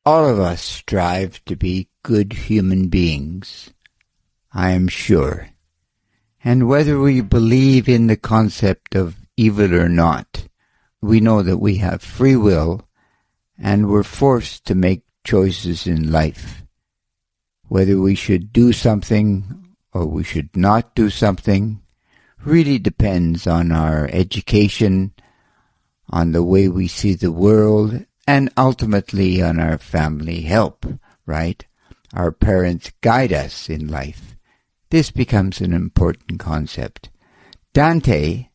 All of us strive to be good human beings, I am sure. And whether we believe in the concept of evil or not, we know that we have free will and we're forced to make choices in life. Whether we should do something or we should not do something really depends on our education, on the way we see the world, and ultimately on our family help, right? Our parents guide us in life. This becomes an important concept. Dante,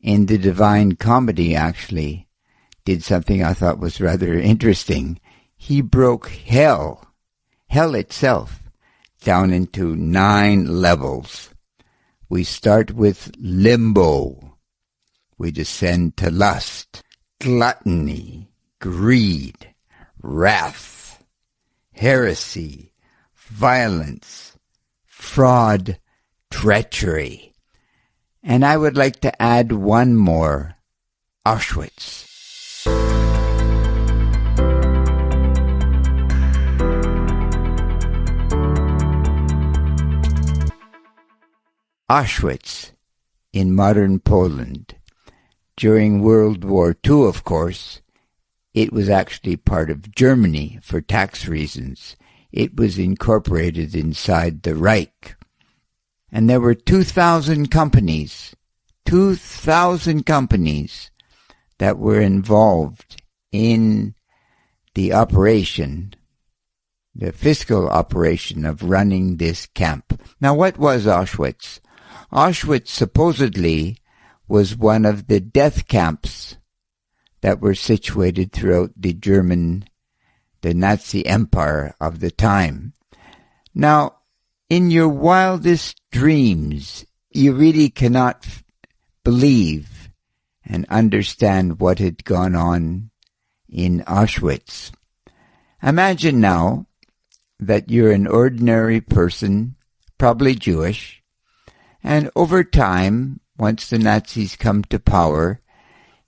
in the Divine Comedy, actually did something I thought was rather interesting. He broke hell itself, down into 9 levels. We start with limbo. We descend to lust, gluttony, greed, wrath, heresy, violence, fraud, treachery. And I would like to add one more, Auschwitz. Auschwitz, in modern Poland. During World War II, of course, it was actually part of Germany for tax reasons. It was incorporated inside the Reich. And there were 2,000 companies that were involved in the operation, the fiscal operation of running this camp. Now, what was Auschwitz? Auschwitz supposedly was one of the death camps that were situated throughout the Nazi Empire of the time. Now, in your wildest dreams, you really cannot believe and understand what had gone on in Auschwitz. Imagine now that you're an ordinary person, probably Jewish, and over time, once the Nazis come to power,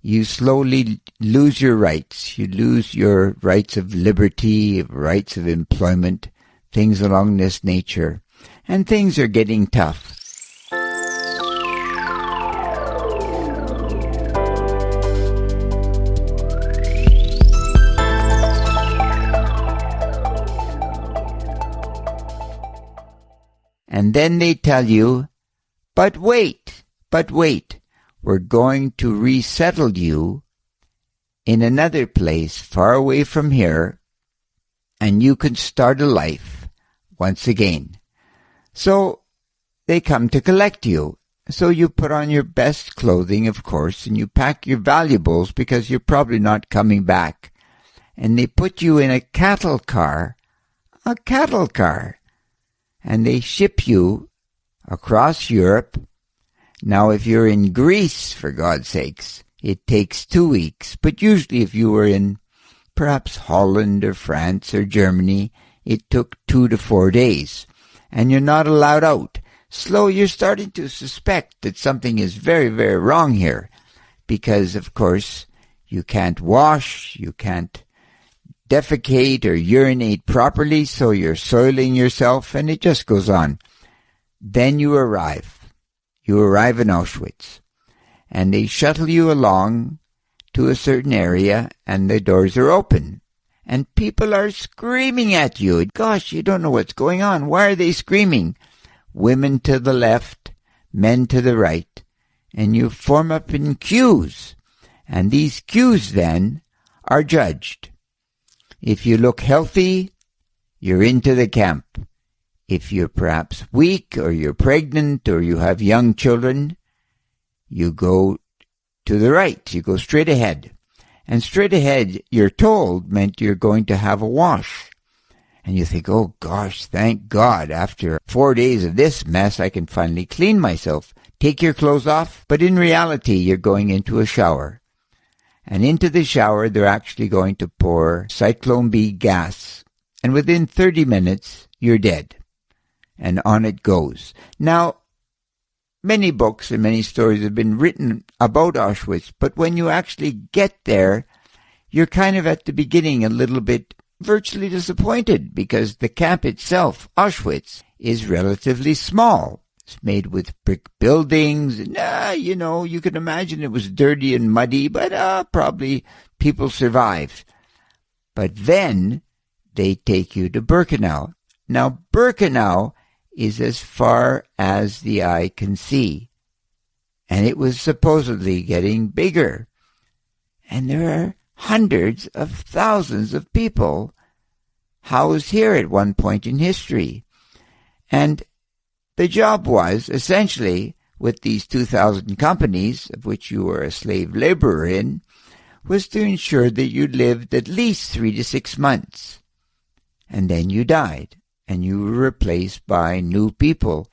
you slowly lose your rights. You lose your rights of liberty, rights of employment, things along this nature. And things are getting tough. And then they tell you, but wait, we're going to resettle you in another place far away from here, and you can start a life once again. So they come to collect you. So you put on your best clothing, of course, and you pack your valuables because you're probably not coming back. And they put you in a cattle car, and they ship you across Europe. Now, if you're in Greece, for God's sakes, it takes 2 weeks. But usually if you were in perhaps Holland or France or Germany, it took 2 to 4 days. And you're not allowed out. You're starting to suspect that something is very, very wrong here. Because, of course, you can't wash, you can't defecate or urinate properly, so you're soiling yourself, and it just goes on. Then you arrive. You arrive in Auschwitz, and they shuttle you along to a certain area, and the doors are open. And people are screaming at you. Gosh, you don't know what's going on. Why are they screaming? Women to the left, men to the right, and you form up in queues. And these queues then are judged. If you look healthy, you're into the camp. If you're perhaps weak, or you're pregnant, or you have young children, you go to the right. You go straight ahead. And straight ahead, you're told, meant you're going to have a wash. And you think, oh gosh, thank God, after 4 days of this mess, I can finally clean myself. Take your clothes off. But in reality, you're going into a shower. And into the shower, they're actually going to pour Cyclone B gas. And within 30 minutes, you're dead. And on it goes. Now, many books and many stories have been written about Auschwitz, but when you actually get there, you're kind of at the beginning a little bit virtually disappointed because the camp itself, Auschwitz, is relatively small. It's made with brick buildings. And, you can imagine it was dirty and muddy, but probably people survived. But then they take you to Birkenau. Now, Birkenau is as far as the eye can see. And it was supposedly getting bigger. And there are hundreds of thousands of people housed here at one point in history. And the job was, essentially, with these 2,000 companies, of which you were a slave laborer in, was to ensure that you lived at least 3 to 6 months. And then you died, and you were replaced by new people.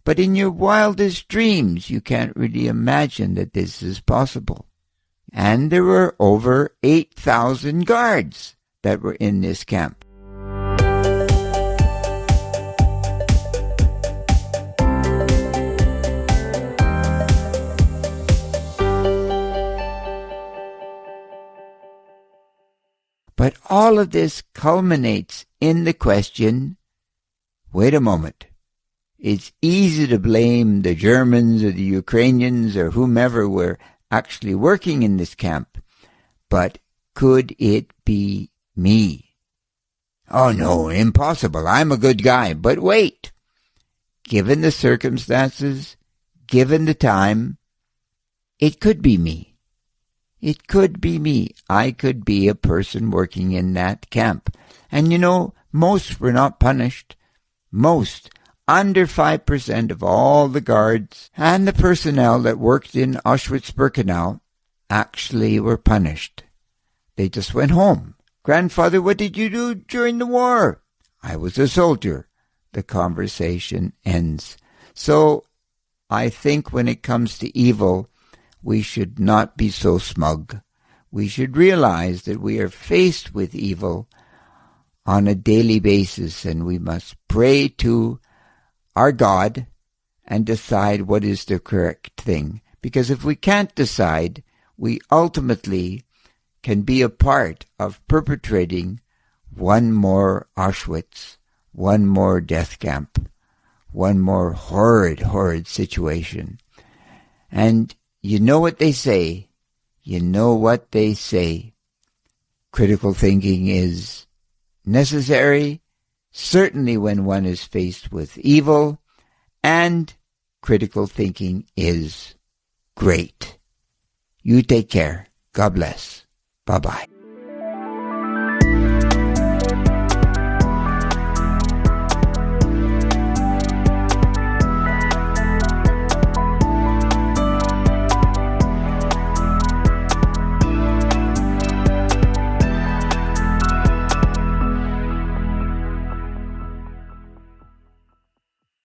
But in your wildest dreams, you can't really imagine that this is possible. And there were over 8,000 guards that were in this camp. But all of this culminates in the question, wait a moment. It's easy to blame the Germans or the Ukrainians or whomever were actually working in this camp. But could it be me? Oh no, impossible. I'm a good guy. But wait. Given the circumstances, given the time, it could be me. It could be me. I could be a person working in that camp. And most were not punished. Most. Under 5% of all the guards and the personnel that worked in Auschwitz-Birkenau actually were punished. They just went home. Grandfather, what did you do during the war? I was a soldier. The conversation ends. So I think when it comes to evil, we should not be so smug. We should realize that we are faced with evil on a daily basis, and we must pray to our God and decide what is the correct thing. Because if we can't decide, we ultimately can be a part of perpetrating one more Auschwitz, one more death camp, one more horrid, horrid situation. And you know what they say. You know what they say. Critical thinking is necessary, certainly when one is faced with evil, and critical thinking is great. You take care. God bless. Bye-bye.